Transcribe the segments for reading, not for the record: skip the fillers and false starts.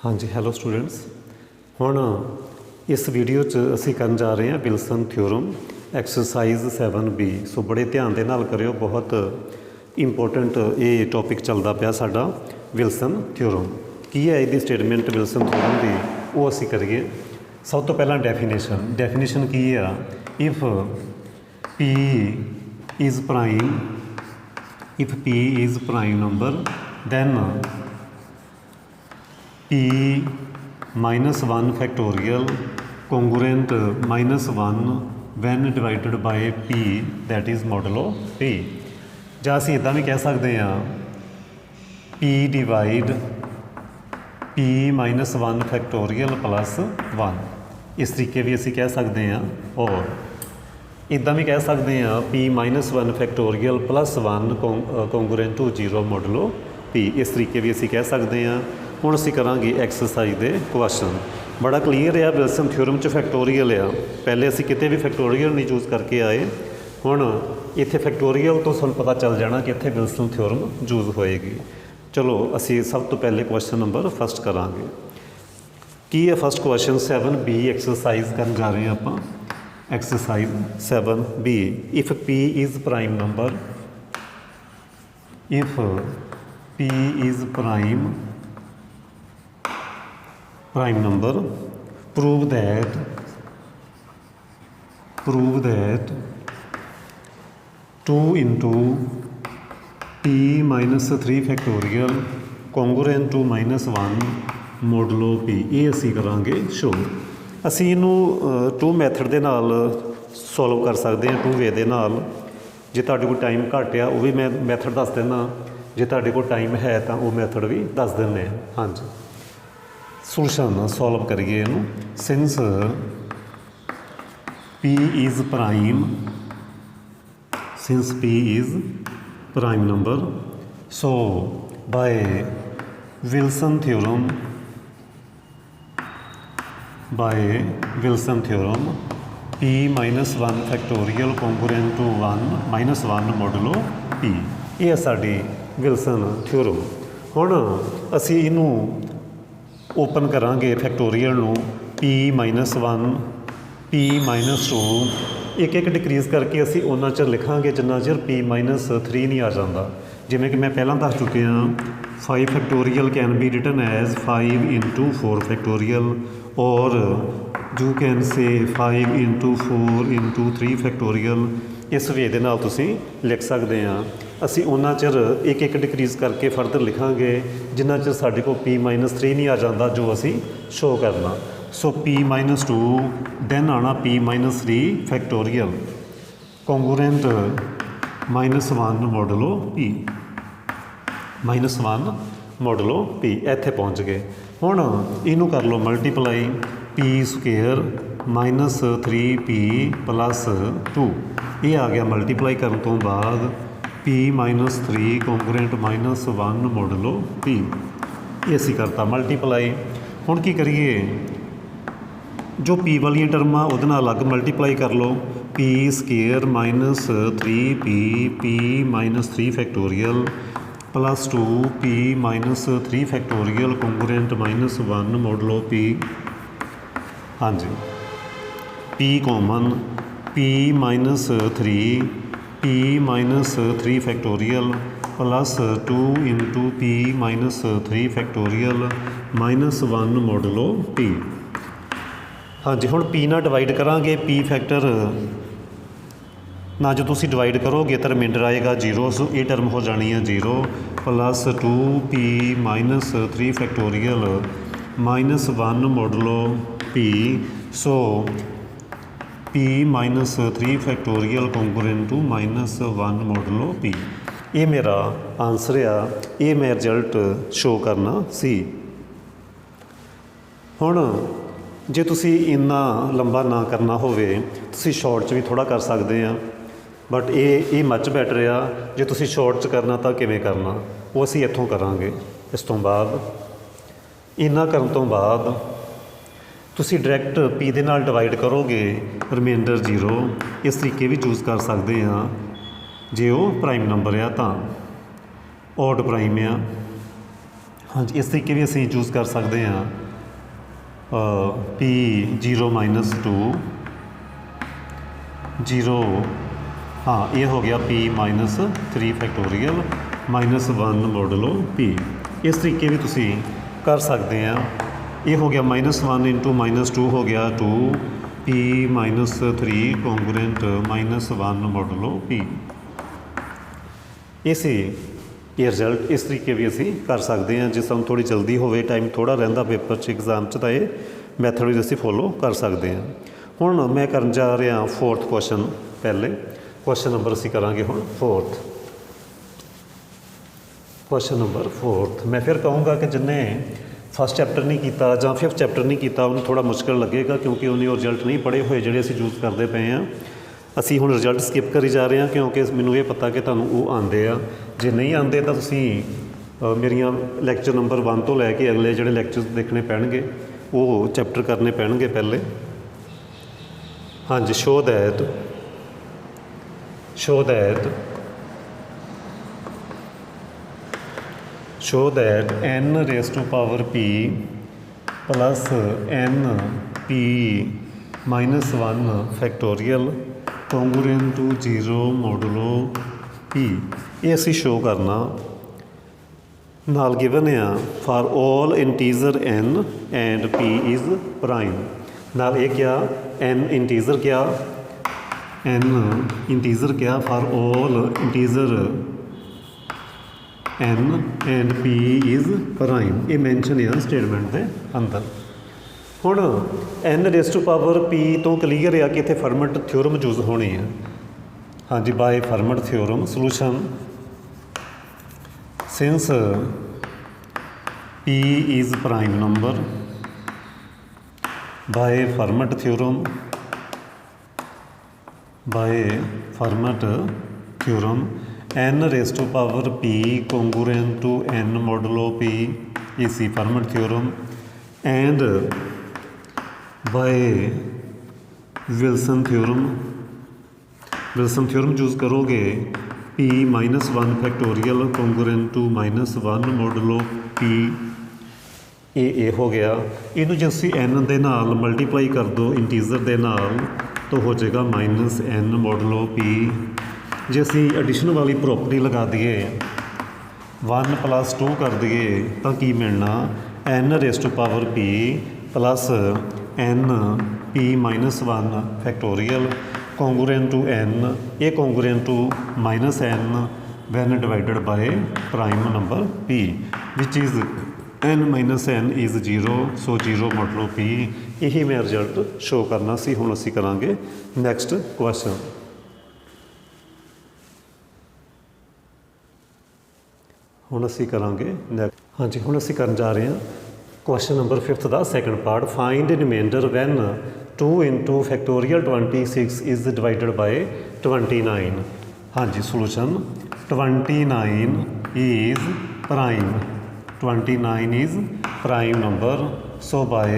हाँ जी, hello students. हुण इस वीडियो च असी करन जा रहे हैं विल्सन थ्योरम एक्सरसाइज 7B। सो बड़े ध्यान दे नाल करियो, बहुत इंपोर्टेंट ये टॉपिक चलता पाया साडा विल्सन थ्योरम। की है इसकी स्टेटमेंट विल्सन थ्योरम की, वो असी करिए। सब तो पहला डेफिनेशन की है, if P is prime number then p -1 factorial congruent -1 when divided by p that is modulo p। ਜਾਂ ਅਸੀਂ ਇੱਦਾਂ ਵੀ ਕਹਿ ਸਕਦੇ ਹਾਂ p divide p -1 factorial plus 1। इस तरीके भी ਅਸੀਂ ਕਹਿ ਸਕਦੇ ਹਾਂ। और ਇੱਦਾਂ ਵੀ ਕਹਿ ਸਕਦੇ ਹਾਂ p -1 factorial plus 1 congruent to 0 modulo p। इस तरीके भी ਅਸੀਂ ਕਹਿ ਸਕਦੇ ਹਾਂ। ਹੁਣ ਅਸੀਂ ਕਰਾਂਗੇ ਐਕਸਰਸਾਈਜ਼ ਦੇ ਕੁਐਸਚਨ। ਬੜਾ ਕਲੀਅਰ ਆ ਵਿਲਸਨ ਥਿਓਰਮ 'ਚ ਫੈਕਟੋਰੀਅਲ ਆ। ਪਹਿਲੇ ਅਸੀਂ ਕਿਤੇ ਵੀ ਫੈਕਟੋਰੀਅਲ ਨਹੀਂ ਯੂਜ਼ ਕਰਕੇ ਆਏ, ਹੁਣ ਇੱਥੇ ਫੈਕਟੋਰੀਅਲ ਤੋਂ ਸਾਨੂੰ ਪਤਾ ਚੱਲ ਜਾਣਾ ਕਿ ਇੱਥੇ ਵਿਲਸਨ ਥਿਓਰਮ ਯੂਜ਼ ਹੋਏਗੀ। ਚਲੋ ਅਸੀਂ ਸਭ ਤੋਂ ਪਹਿਲੇ ਕੁਐਸਚਨ ਨੰਬਰ ਫਸਟ ਕਰਾਂਗੇ। ਕੀ ਹੈ ਫਸਟ ਕੁਐਸਚਨ 7B ਐਕਸਰਸਾਈਜ਼ ਕਰਨ ਜਾ ਰਹੇ ਹਾਂ ਆਪਾਂ। Exercise 7B, if P is prime number, if P is prime number, prove that two into p -3 factorial congruent to -1 modulo p। ये असी करांगे शो। असी इनू टू मैथड दे नाल सॉल्व कर सकते हैं, टू वे दे नाल। जे तुहाडे कोल टाइम घट आ, वो भी मैं मैथड दस देना, जे तुहाडे कोल टाइम है तो वो मैथड भी दस दिंदे हैं। हाँ जी, सोल्यूशन सॉल्व करिए इनू। Since p is prime number, so by Wilson theorem p -1 factorial congruent to 1 modulo p। ये है साडी विल्सन थ्योरम। हुण असी इनू ओपन करांगे फैक्टोरियल नू, p -1 p -2 एक एक डिक्रीज़ करके असी उन्ना चਿਰ लिखांगे जिन्ना चਿਰ p -3 नहीं आ जाता। जिमें कि मैं पहला दस चुके हाँ, 5 factorial can be written as 5 into 4 factorial, और you can say 5 into 4 into 3 factorial. इस वे दे नाल तुसीं लिख सकते हैं। असी उन्ना चिर एक एक डिक्रीज़ करके फर्दर लिखांगे जिन्ना चिर साडे कोल p -3 नहीं आ जाता, जो असी शो करना। सो p -2 दैन आना p -3 factorial congruent -1 modulo p, -1 modulo p। इत्थे पहुँच गए। हुण इनू कर लो मल्टीप्लाई, p स्क्वेयर -3p +2। ये आ गया मल्टीप्लाई करने तो बाद p -3 congruent -1 modulo p। ये असी करता मल्टीप्लाई। हुण की करिए, जो p वाली टर्म आ उहदे नाल अलग मल्टीप्लाई कर लो। p square -3p p -3 factorial +2 p -3 factorial congruent -1 modulo p। हाँ जी, p common, p -3 factorial +2 into p -3 factorial -1 modulo p। हाँ जी, हुण p नाल डिवाइड करांगे, p फैक्टर ना जो तुसीं डिवाइड करोगे तो रिमाइंडर आएगा 0। सो ये टर्म हो जानी है 0 +2p -3 factorial -1 modulo p। So p -3 factorial congruent to -1 modulo p। ये मेरा आंसर आ, ये मैं रिजल्ट शो करना सी। हुण जे तुसी इन्ना लंबा ना करना होवे, तुसी शॉर्ट च भी थोड़ा कर सकते हैं, बट ये मच बैटर आ। जे तुसी शॉर्ट च करना तो किवें करना, वो असी इत्थों करांगे। इस तो बाद इन्ना करन तो बाद तुसी डायरैक्ट p दे नाल डिवाइड करोगे, रिमाइंडर 0। इस तरीके भी चूज़ कर सकते हैं जे वो प्राइम नंबर आ, तो ऑड प्राइम आ। हाँ जी, इस तरीके भी असीं चूज़ कर सकते हैं P0 -2 0 हाँ ये हो गया P-3 फैक्टोरीयल -1 मॉडलो P। इस तरीके भी तुसी कर सकते हैं। ये हो गया -1 × -2 हो गया 2 P-3 कॉन्गरेंट -1 मॉडलो P। इसे ये रिजल्ट इस तरीके भी असी कर सकते हैं। जिस समय थोड़ी जल्दी हो, टाइम थोड़ा रहिंदा पेपर 'च एग्जाम 'च, तो ये मैथड भी असी फॉलो कर सकते हैं। हुण मैं करन जा रहा 4th क्वेश्चन। पहले क्वेश्चन नंबर असी करांगे हुण 4th। क्वेश्चन नंबर 4th मैं फिर कहूँगा कि जिन्हें फस्ट चैप्टर नहीं किया या 5th चैप्टर नहीं किया उन्हें थोड़ा मुश्किल लगेगा, क्योंकि उन्हें वो रिजल्ट नहीं पढ़े हुए जोड़े असी यूज़ करते पे हैं। असी हुण रिजल्ट स्किप करी जा रहे हैं, क्योंकि मैनूं ये पता कि तुहानूं वो आंदे आ। जे नहीं आंदे तो तुसीं मेरियां लैक्चर नंबर 1 तो लैके अगले जोड़े लैक्चर देखने पैणगे, वो चैप्टर करने पैणगे पहले। हाँ जी, show that n raised to power p plus n p -1 factorial congruent to 0 modulo p। ये असी शो करना नाल गिवन आ for all integer n and p is prime. नाल ये क्या n इंटीजर क्या for all integer n and p is prime. ये मैंशन है स्टेटमेंट के अंदर। हुण n raise to power p तो क्लीयर है कि इत्थे फरमट थ्योरम यूज़ होनी है। हाँ जी, by Fermat theorem solution since p is prime number by Fermat theorem n raise to power p congruent to n modulo p is Fermat theorem and by Wilson theorem use करोगे p -1 factorial congruent to -1 modulo p। ये हो गया। इनू जो असी n दे नाल multiply कर दो इंटीजर दे नाल तो हो जाएगा -n मॉडुलो p। जे असी एडिशन वाली प्रॉपर्टी लगा दिए 1 + 2 कर दिए तो की मिलना n raise to power p plus n p -1 factorial congruent to n। ये congruent to -n when divided by prime number p which is n -n is 0। So 0 modulo p। यही मैं रिजल्ट शो करना सी। हुण असी करांगे next question. हुण असी करांगे नैक्सट। हाँ जी, हुण असी करन जा रहे हैं क्वेश्चन नंबर 5th का second part. Find remainder when 2 × factorial 26 is divided by 29। हाँ जी, solution 29 is prime number. So by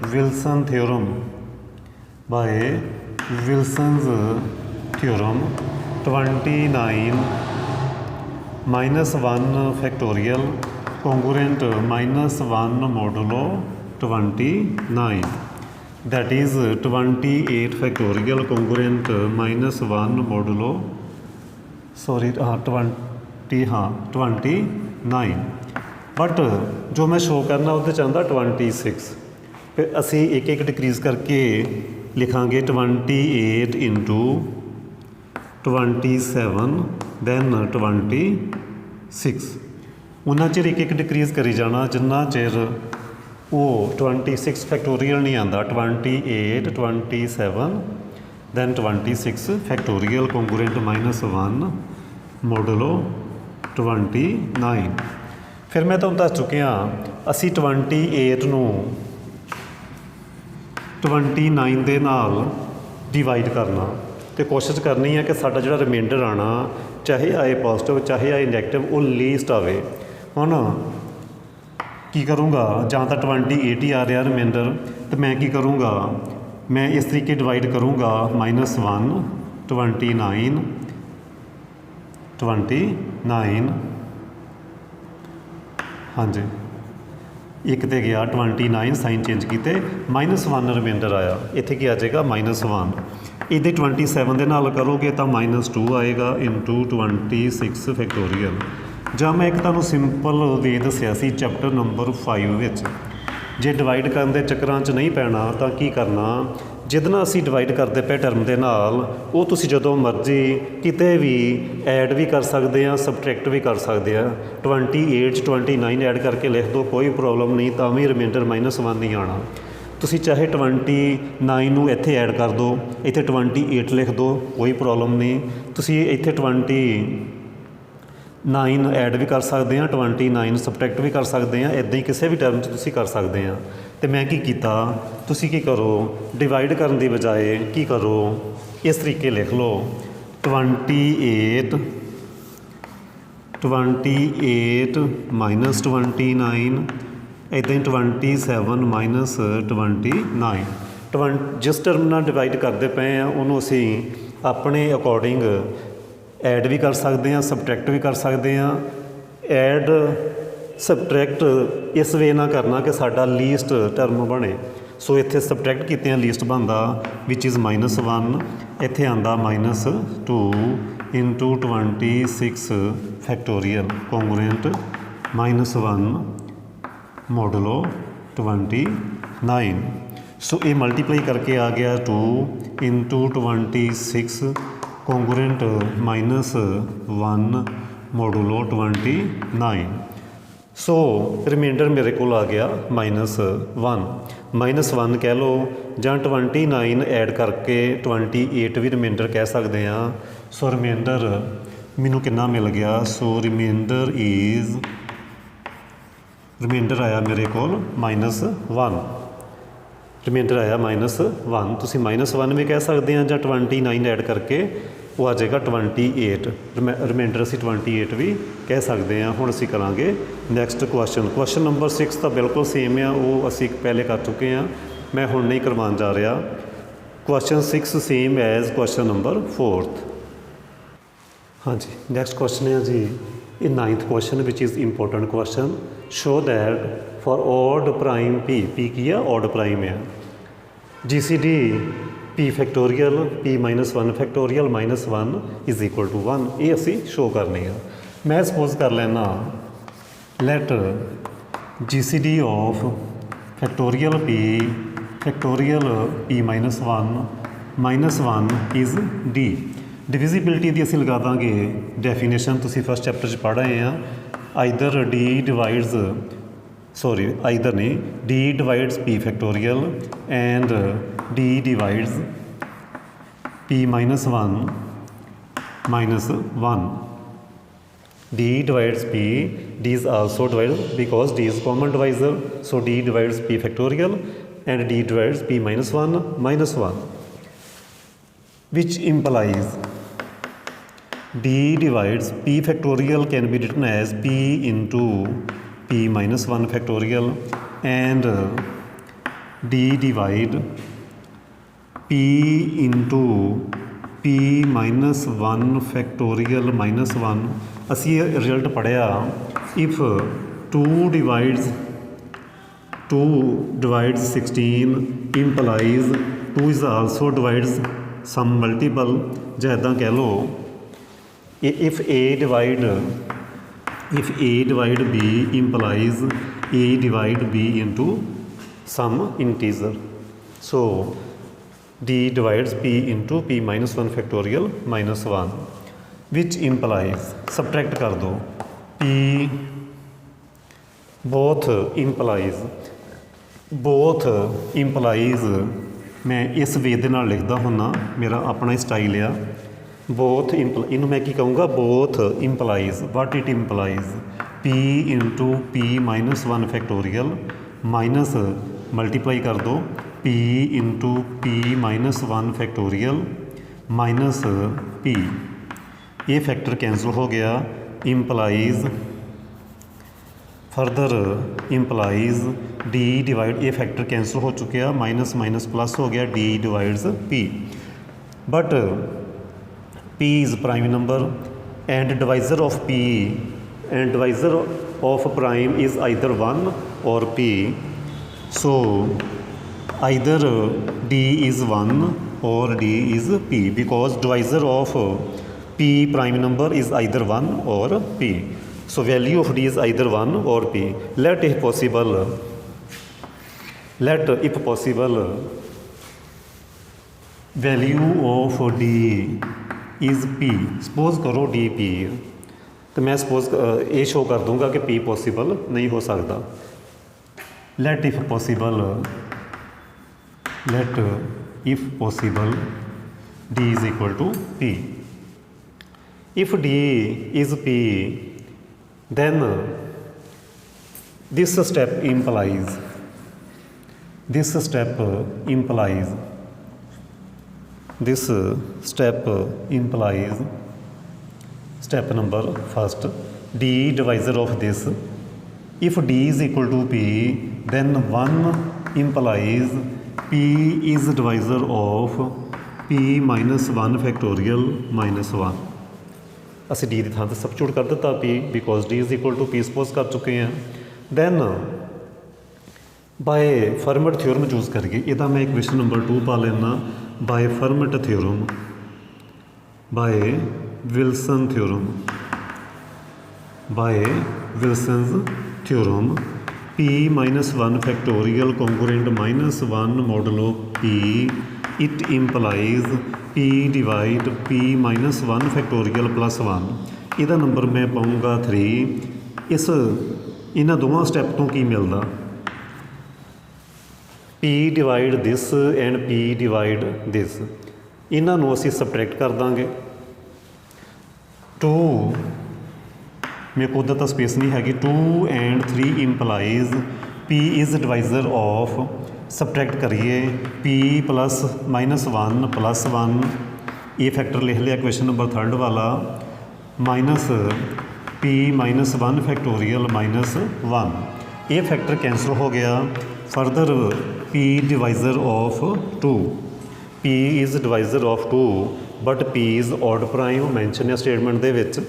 Wilson theorem Wilson's theorem 29 -1 factorial congruent -1 modulo 29 that is 28 factorial congruent -1 modulo 29। But जो मैं show करना वो चाहता 26। फिर असी एक डिक्रीज़ करके लिखांगे 28 × 27 दैन 26। उन्ना चिर एक डिक्रीज़ करी जाना जिन्ना चिर वो 26 फैक्टोरियल नहीं आता। 28 27 दैन 26 फैक्टोरियल कॉन्गरुएंट -1 मॉडुलो 29। फिर मैं तुहानूं दस चुकिया असी 28 नूं 29 दे नाल डिवाइड करना तो कोशिश करनी है कि साडा जिहड़ा रिमाइंडर आना चाहे आए पॉजिटिव चाहे आए नैगेटिव वो लीस्ट आवे। हुण की करूँगा जां तां 28 ही आ रहा रिमाइंडर तो मैं की करूँगा मैं इस तरीके डिवाइड करूँगा -1 29 हाँ जी एक तो गया 29 साइन चेंज किए -1 रिमाइंडर आया इत्थे की आ जाएगा -1 ये 27 के नाल करोगे तो -2 आएगा इंटू 26 फैक्टोरीयल ਜਾਂ मैं एक तुहानूं सिंपल वे दसिया सी चैप्टर नंबर 5 विच जे डिवाइड करन दे चक्करां 'च नहीं पैना तो की करना जिहदे नाल असीं डिवाइड करते पे टर्म दे नाल वो तुसीं जदों मर्जी किते भी ऐड भी कर सकते हैं सबट्रैक्ट भी कर सकते हैं 28 29 ऐड करके लिख दो कोई प्रॉब्लम नहीं तो भी रिमाइंडर -1 नहीं आना तुसीं चाहे 29 नूं इत्थे ऐड कर दो इत्थे 28 लिख दो कोई प्रॉब्लम नहीं तुसीं इत्थे 29 ऐड भी कर सकते हैं 29 सबट्रैक्ट भी कर सकते हैं इदां ही किसी भी टर्म 'च तुसीं कर सकते हैं तो मैं की कीता तुसीं की करो डिवाइड करन दी बजाए की करो इस तरीके लिख लो 28 माइनस 29 इदां ही 27 माइनस 29 जिस टर्म नाल डिवाइड करते पे हैं उन्होंने असीं अपने अकॉर्डिंग ऐड भी कर सकते हैं सबट्रैक्ट भी कर सकते हैं ऐड सबट्रैक्ट इस वे ना करना कि साडा लीस्ट टर्म बने सो इत्थे सबट्रैक्ट कीते लीस्ट बनता विच इज़ -1 इत्थे आंदा -2 इंटू 26 फैक्टोरीयल कॉन्ग्रुएंट -1 मॉडलो 29 सो ये मल्टीप्लाई करके आ गया 2 इंटू 26 कॉन्ग्रुएंट -1 मॉडुलो 29 सो रिमाइंडर मेरे को आ गया -1 कह लो ਜਾਂ 29 ऐड करके 28 भी रिमाइंडर कह सकते हैं सो रिमाइंडर मैनू कितना मिल गया सो रिमाइंडर आया मेरे को -1 रिमाइंडर आया -1 तुसीं -1 भी कह सकते हैं या 29 ऐड करके वो आ जाएगा 28 रिमाइंडर असी 28 भी कह सकते हैं हुण असी करांगे नैक्सट क्वेश्चन नंबर 6 तो बिल्कुल सेम है वो असी पहले कर चुके हैं मैं हुण नहीं करवाउण जा रहा question 6 same as question number 4 हाँ जी नैक्सट क्वेश्चन है जी in 9th question which is important question show that for odd prime p की है odd prime है GCD p factorial p -1 factorial -1 is equal to 1 ये असी शो करनी है मैं सपोज कर लेना let GCD of factorial p -1 is d divisibility की असी लगा देंगे डेफिनेशन तुसी फर्स्ट चैप्टर पढ़ रहे हैं आइदर डी डिवाइड्स आइदर नहीं D divides P factorial and D divides p -1 d divides p d is also divided because d is common divisor so d divides p factorial and d divides p -1 which implies d divides p factorial can be written as p into p -1 factorial and d divide p into p -1 factorial -1 असी result पढ़िया if 2 divides 16 implies 2 is also divides some multiple ਜਾਂ ਇੱਦਾਂ ਕਹਿ ਲਓ if a divide b implies a divide b into some integer so d divides p into p -1 factorial -1 which implies subtract कर दो p both implies मैं इस वे दे नाल लिखदा हुन्ना मेरा अपना ही स्टाइल आ बोथ इनू मैं की कहूँगा both implies what it implies p into p -1 factorial minus multiply कर दो p into p -1 factorial minus p ये फैक्टर कैंसिल हो गया implies further implies d divide ये फैक्टर कैंसिल हो चुके माइनस माइनस प्लस हो गया d divides p but p is prime number and divisor of p and divisor of prime is either 1 or P. So either D is 1 or D is P, because divisor of P prime number is either 1 or P. So value of D is either 1 or P. Let if possible value of D is P. Suppose करो D P, तो मैं suppose ये show कर दूंगा कि P possible नहीं हो सकता. let if possible D is equal to P. If D is P, then this step implies step number first, D divisor of this. If D is equal to P, then 1 implies P is divisor of P minus 1 factorial minus 1. ਅਸੀਂ D ਦੀ ਥਾਂ 'ਤੇ substitute ਕਰ ਦਿੱਤਾ P, because D is equal to P suppose ਕਰ ਚੁੱਕੇ ਹਾਂ. Then by Fermat theorem use ਕਰੀਏ. ਇਹਦਾ ਮੈਂ ਇਕੁਏਸ਼ਨ ਨੰਬਰ 2 ਪਾ ਲੈਣਾ. By Fermat theorem, by Wilson theorem, P minus 1 factorial congruent minus 1 modulo P, it implies P divide P minus 1 factorial plus 1. ਇਹਦਾ number ਮੈਂ ਪਾਊਂਗਾ 3. ਇਹਨਾਂ ਦੋਵਾਂ ਸਟੈਪ ਤੋਂ ਕੀ ਮਿਲਦਾ? P divide this and P divide this. ਇਹਨਾਂ ਨੂੰ ਅਸੀਂ ਸਬਟਰੈਕਟ ਕਰ ਦਾਂਗੇ. 2 ਮੇਰੇ ਕੋਲ ਤਾਂ ਸਪੇਸ ਨਹੀਂ ਹੈਗੀ. 2 and 3 implies P is divisor of, subtract ਕਰੀਏ P plus minus 1 plus 1, ਇਹ ਫੈਕਟਰ ਲਿਖ ਲਿਆ ਕੁਐਸਚਨ ਨੰਬਰ 3 ਵਾਲਾ, minus P minus 1 factorial minus 1. ਇਹ ਫੈਕਟਰ ਕੈਂਸਲ ਹੋ ਗਿਆ. Further P divisor of 2. P is divisor of 2, but P is odd prime. Mention ਹੈ statement ਦੇ ਵਿੱਚ,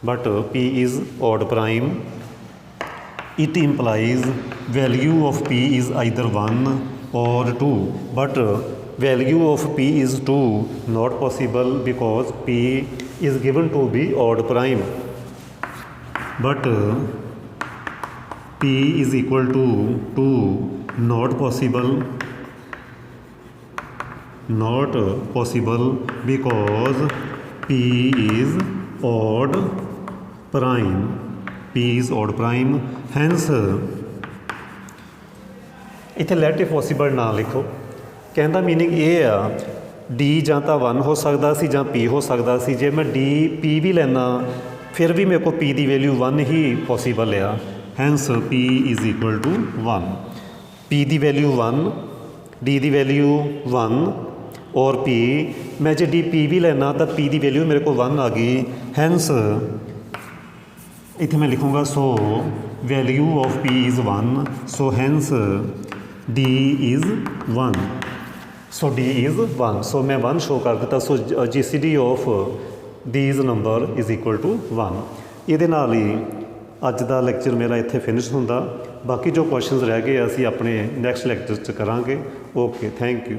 but P is odd prime. It implies value of P is either 1 or 2, but value of P is 2 not possible because P is given to be odd prime. But P is equal to 2 not possible because P is odd prime. Hence ਇੱਥੇ light if possible ਨਾ ਲਿਖੋ. ਕਹਿੰਦਾ meaning ਇਹ ਆ D ਜਾਂ ਤਾਂ 1 ਹੋ ਸਕਦਾ ਸੀ ਜਾਂ P ਹੋ ਸਕਦਾ ਸੀ. ਜੇ ਮੈਂ D P ਵੀ ਲੈਣਾ ਫਿਰ ਵੀ ਮੇਰੇ ਕੋਲ P ਦੀ ਵੈਲਿਊ 1 ਹੀ ਪੋਸੀਬਲ ਆ. Hence P is equal to 1. P ਦੀ ਵੈਲਿਊ 1, D ਦੀ ਵੈਲਿਊ 1 ਔਰ P, ਮੈਂ ਜੇ D P ਵੀ ਲੈਣਾ ਤਾਂ P ਦੀ ਵੈਲਿਊ ਮੇਰੇ ਕੋਲ 1 ਆ ਗਈ. ਹੈਂਸ ਇੱਥੇ ਮੈਂ ਲਿਖੂੰਗਾ so value of P is 1, so hence D is 1. So D is 1. So ਮੈਂ 1 ਸ਼ੋ ਕਰ ਦਿੱਤਾ. So GCD of these number is equal to 1. ਇਹਦੇ ਨਾਲ ਹੀ ਅੱਜ ਦਾ ਲੈਕਚਰ ਮੇਰਾ ਇੱਥੇ ਫਿਨਿਸ਼ ਹੁੰਦਾ. ਬਾਕੀ ਜੋ ਕੁਐਸਚਨਸ ਰਹਿ ਗਏ ਅਸੀਂ ਆਪਣੇ ਨੈਕਸਟ ਲੈਕਚਰ 'ਚ ਕਰਾਂਗੇ. Okay, thank you.